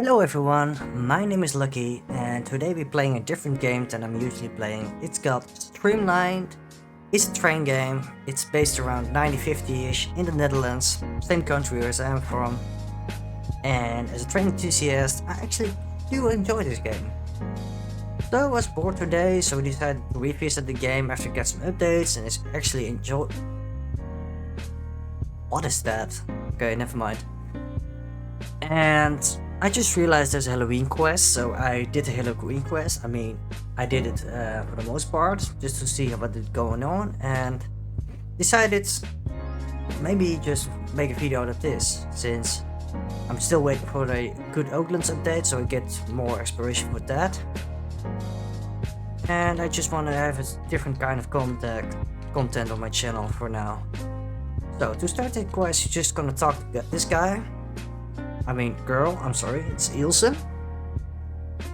Hello everyone, my name is Lucky and today we're playing a different game than I'm usually playing. It's called Streamlined. It's a train game. It's based around 1950-ish in the Netherlands, same country as I'm from. And as a train enthusiast, I actually do enjoy this game. So I was bored today, so we decided to revisit the game after getting some updates and it's actually enjoy. What is that? Okay, never mind. And I just realized there's a Halloween quest, so I did the Halloween quest. I did it for the most part, just to see what is going on, and decided maybe just make a video out of this, since I'm still waiting for the good Oaklands update, so I get more exploration with that. And I just want to have a different kind of content on my channel for now. So to start the quest, you're just gonna talk to this guy. Girl, I'm sorry, it's Ilse.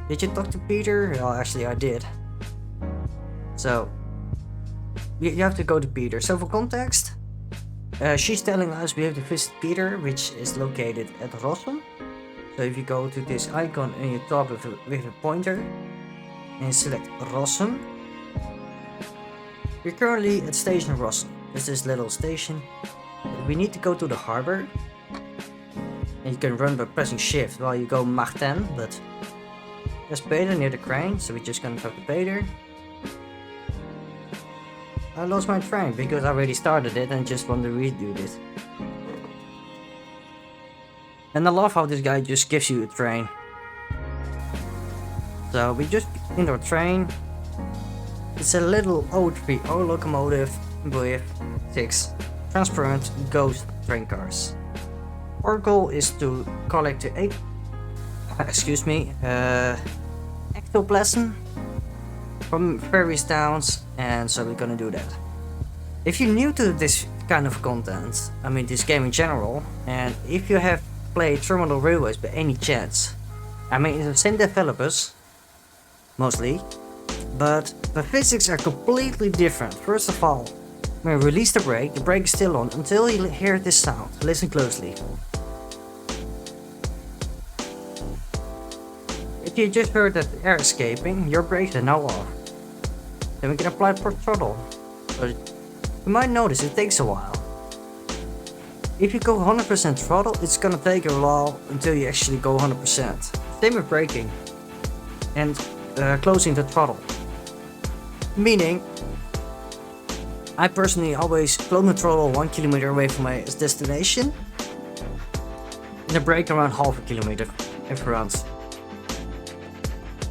Did you talk to Peter? Well, actually I did. So, you have to go to Peter. So for context, she's telling us we have to visit Peter, which is located at Rossum. So if you go to this icon and you talk with a pointer, and you select Rossum, you're currently at station Rossum. There's this little station. We need to go to the harbor. And you can run by pressing shift while you go Mach 10, but there's Peter near the crane, so we're just gonna talk to Peter. I lost my train because I already started it and just want to redo this. And I love how this guy just gives you a train. So we just in our train. It's a little 030 locomotive with 6 transparent ghost train cars. Our goal is to collect the ectoplasm from various towns, and so we're gonna do that. If you're new to this kind of content, this game in general, and if you have played Terminal Railways by any chance, it's the same developers, mostly, but the physics are completely different. First of all, when we release the brake is still on until you hear this sound. Listen closely. If you just heard that air escaping, your brakes are now off. Then we can apply throttle. But you might notice it takes a while. If you go 100% throttle, it's gonna take a while until you actually go 100%. Same with braking and closing the throttle. Meaning, I personally always close the throttle 1 kilometer away from my destination and I brake around half a kilometer if around.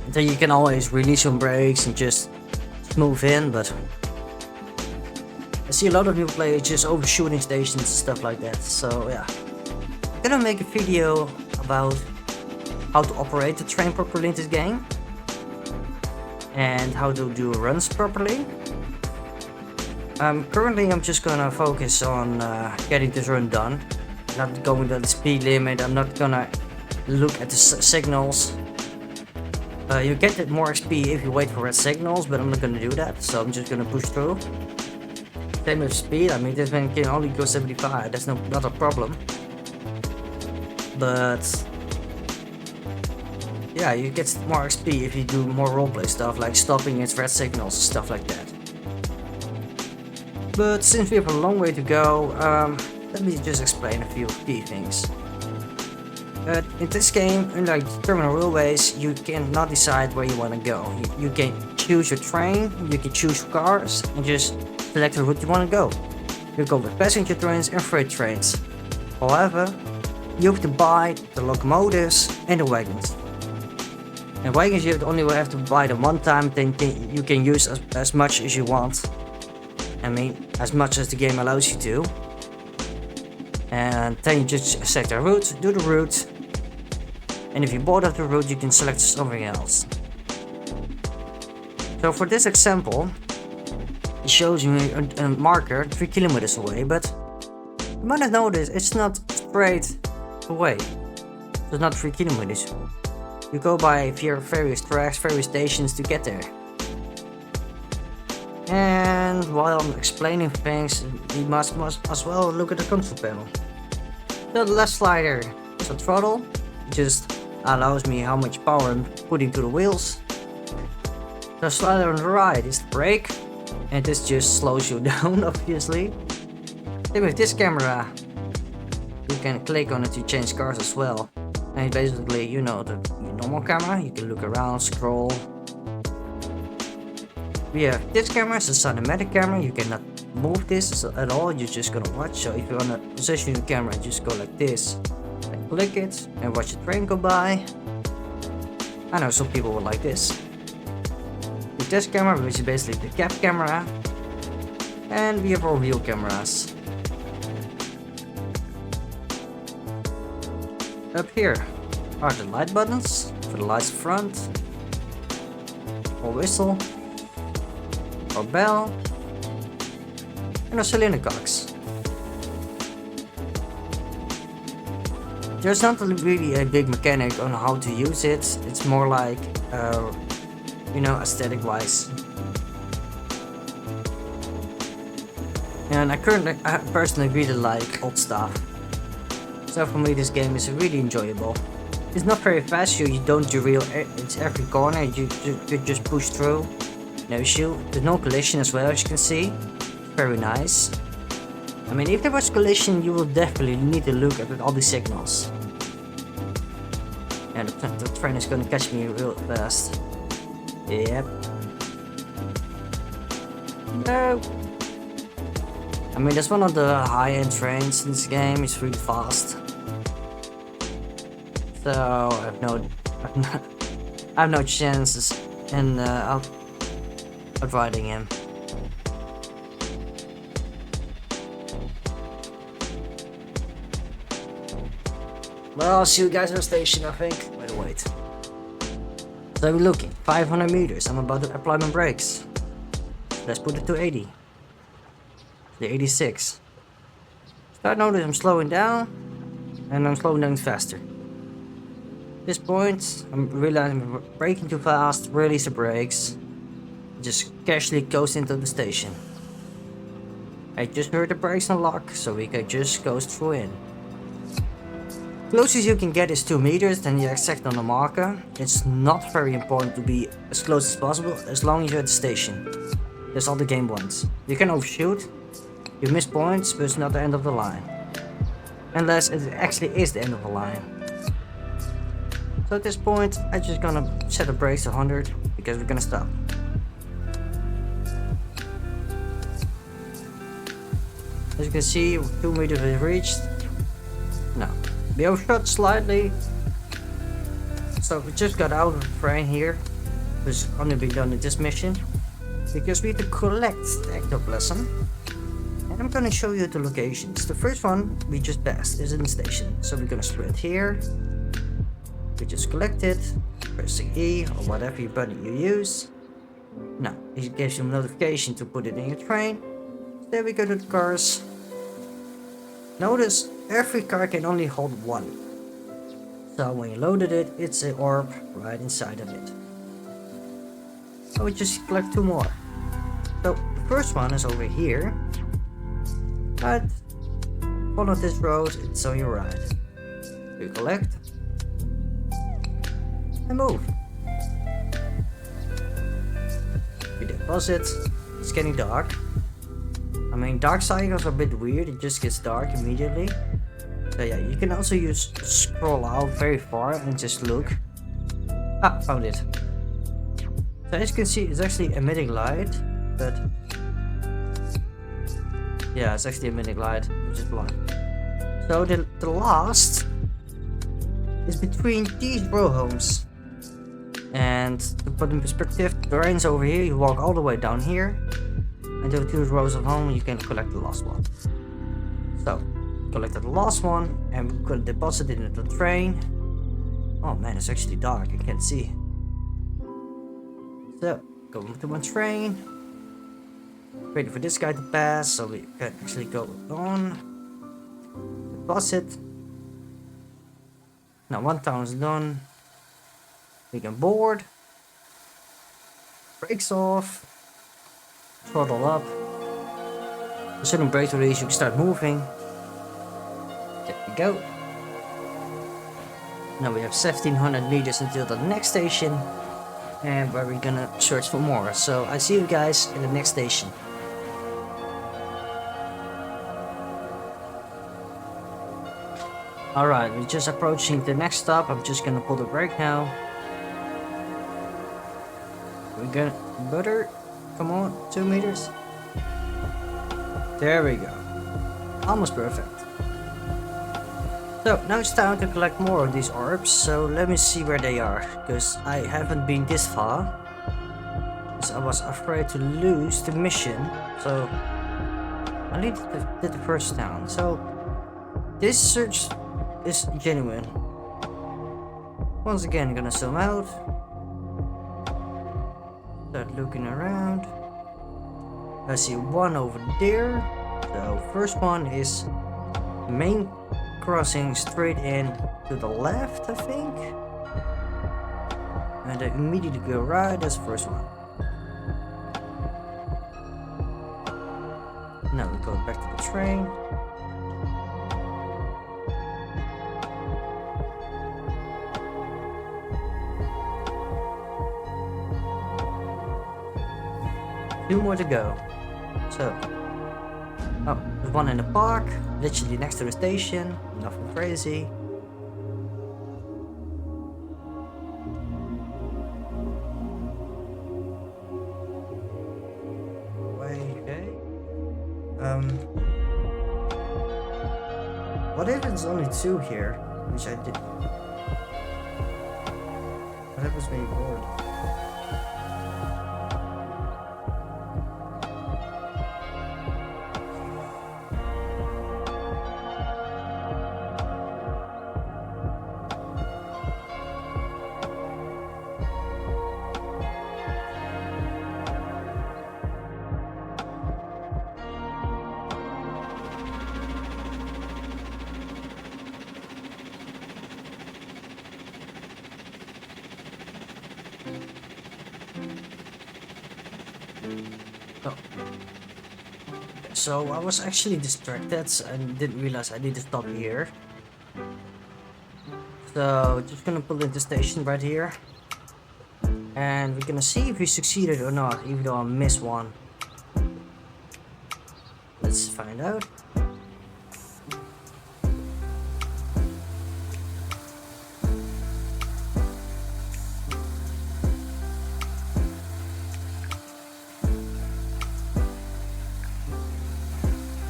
Then you can always release your brakes and just move in, but I see a lot of new players just overshooting stations and stuff like that. So yeah, I'm gonna make a video about how to operate the train properly in this game and how to do runs properly. Currently I'm just gonna focus on getting this run done, not going to the speed limit. I'm not gonna look at the signals. You get more XP if you wait for red signals, but I'm not gonna do that, so I'm just gonna push through. Same with speed, this one can only go 75, that's not a problem. But yeah, you get more XP if you do more roleplay stuff, like stopping at red signals and stuff like that. But since we have a long way to go, let me just explain a few key things. In this game, unlike Terminal Railways, you cannot decide where you want to go. You can choose your train, you can choose your cars, and just select the route you want to go. You go with passenger trains and freight trains. However, you have to buy the locomotives and the wagons. And wagons you only have to buy them one time, then you can use as much as you want. As much as the game allows you to. And then you just select a route, do the route. And if you bored of the route, you can select something else. So for this example, it shows you a marker 3 kilometers away, but you might have noticed it's not straight away. So it's not 3 kilometers. You go by various tracks, various stations to get there. And while I'm explaining things, we must as well look at the console panel. The left slider is a throttle, just allows me how much power I'm putting to the wheels. The slider on the right is the brake, and this just slows you down, obviously. Then with this camera, you can click on it to change cars as well. And basically, you know, the normal camera, you can look around, scroll. We have this camera, it's a cinematic camera, you cannot move this at all, you're just gonna watch. So if you wanna position your camera, just go like this, and click it, and watch the train go by. I know some people would like this. With this camera, which is basically the cab camera, and we have our wheel cameras. Up here are the light buttons for the lights front, or whistle, or bell, and our cylinder cocks. There's not really a big mechanic on how to use it, it's more like, you know, aesthetic wise. And I personally really like old stuff. So for me this game is really enjoyable. It's not very fast, you don't derail, it's every corner, you just push through. No issue. There's no collision as well, as you can see. Very nice. I mean, if there was collision, you will definitely need to look at all the signals. And the train is gonna catch me real fast. Yep. No. I mean, that's one of the high-end trains in this game. It's really fast. So I have no chances in avoiding him. Well, I'll see you guys on the station, I think. Wait. So we're looking 500 meters. I'm about to apply my brakes. Let's put it to 80. The 86. Start notice I'm slowing down, and I'm slowing down faster. At this point, I'm realizing I'm braking too fast. Release the brakes. Just casually goes into the station. I just heard the brakes unlock, so we can just go through in. Closest you can get is 2 meters, then you accept on the marker. It's not very important to be as close as possible, as long as you're at the station. That's all the game wants. You can overshoot, you miss points, but it's not the end of the line. Unless it actually is the end of the line. So at this point, I'm just gonna set the brakes to 100, because we're gonna stop. As you can see, 2 meters is reached. No. We overshot slightly. So we just got out of the train here. Which is only been done in this mission. Because we have to collect the ectoplasm. And I'm gonna show you the locations. The first one we just passed is in the station. So we're gonna sprint here. We just collect it. Pressing E or whatever button you use. Now, it gives you a notification to put it in your train. There we go to the cars. Notice every car can only hold one. So when you loaded it, it's an orb right inside of it. So we just collect 2 more. So the first one is over here. But follow this road, it's on your right. We collect and move. We deposit. It's getting dark. I mean, dark cycles are a bit weird, it just gets dark immediately. So yeah, you can also use scroll out very far and just look. Ah, found it. So as you can see, it's actually emitting light, but yeah, it's actually emitting light, which is blind. So the last is between these row homes. And to put in perspective, the rain's over here, you walk all the way down here. Until 2 rows of home, you can collect the last one. So, collected the last one, and we could deposit it into the train. Oh man, it's actually dark, I can't see. So, go into my train. Waiting for this guy to pass, so we can actually go on. Deposit. Now 1 town is done. We can board. Brakes off. Throttle up. The sudden brake release, you can start moving. There we go. Now we have 1700 meters until the next station, and where we're gonna search for more. So I see you guys in the next station. Alright, we're just approaching the next stop. I'm just gonna pull the brake now. We're gonna... Butter? Come on, 2 meters. There we go. Almost perfect. So, now it's time to collect more of these orbs. So, let me see where they are. Because I haven't been this far. Because I was afraid to lose the mission. So, I need to get the first town. So, this search is genuine. Once again, gonna zoom out. Start looking around. I see one over there. So first one is main crossing straight in to the left, I think. And then immediately go right. That's the first one. Now we go back to the train. Two more to go. So, oh, there's one in the park, literally next to the station. Nothing crazy. Okay. What if it's only 2 here? Which I did. That was very bored. Oh. So I was actually distracted and didn't realize I need to stop here. So just gonna pull in the station right here. And we're gonna see if we succeeded or not, even though I missed one. Let's find out.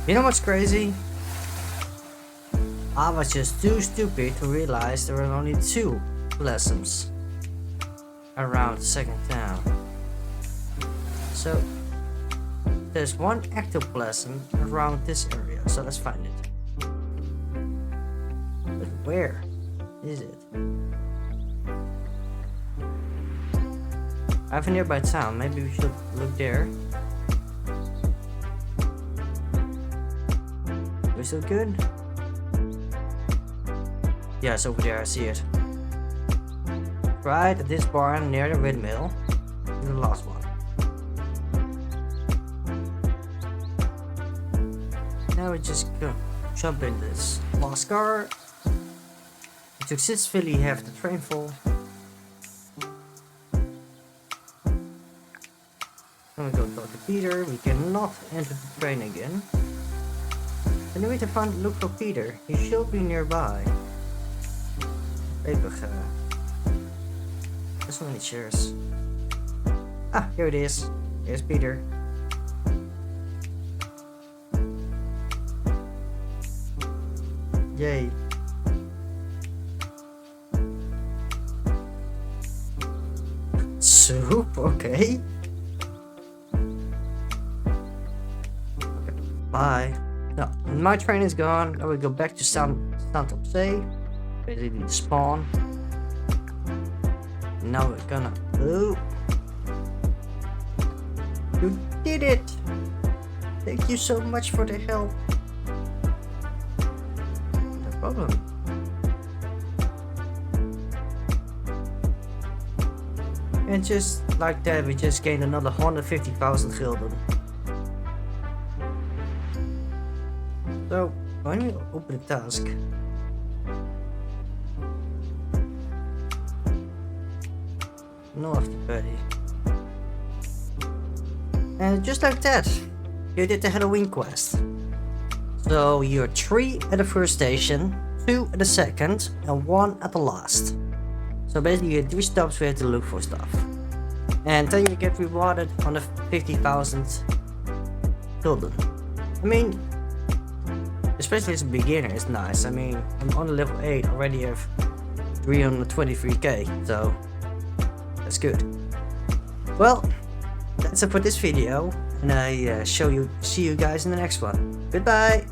You know what's crazy? I was just too stupid to realize there were only 2 blossoms around the second town. So there's 1 ectoplasm around this area, so let's find it. But where is it? I have a nearby town, maybe we should look there. We're still good? Yeah, it's over there, I see it. Right at this barn near the windmill. The last one. Now we just go jump in this last car. It successfully have the train full. Then we go talk to Peter. We cannot enter the train again. And we need to look for Peter. He should be nearby. Even there's so many chairs. Ah, here it is. Here's Peter. Yay. Soup, okay. Bye. No, my train is gone. I will go back to Saint-Tropez. Basically the spawn. Now we're gonna... Oh! You did it! Thank you so much for the help. No problem. And just like that, we just gained another 150,000 Gulden. So, when we open the task, north to 30. And just like that, you did the Halloween quest. So you're 3 at the first station, 2 at the second, and 1 at the last. So basically you get 3 stops where you have to look for stuff. And then you get rewarded on the 50,000 Gulden. I mean, especially as a beginner, it's nice. I mean, I'm on level 8, already have 323k, so that's good. Well, that's it for this video, and I see you guys in the next one. Goodbye!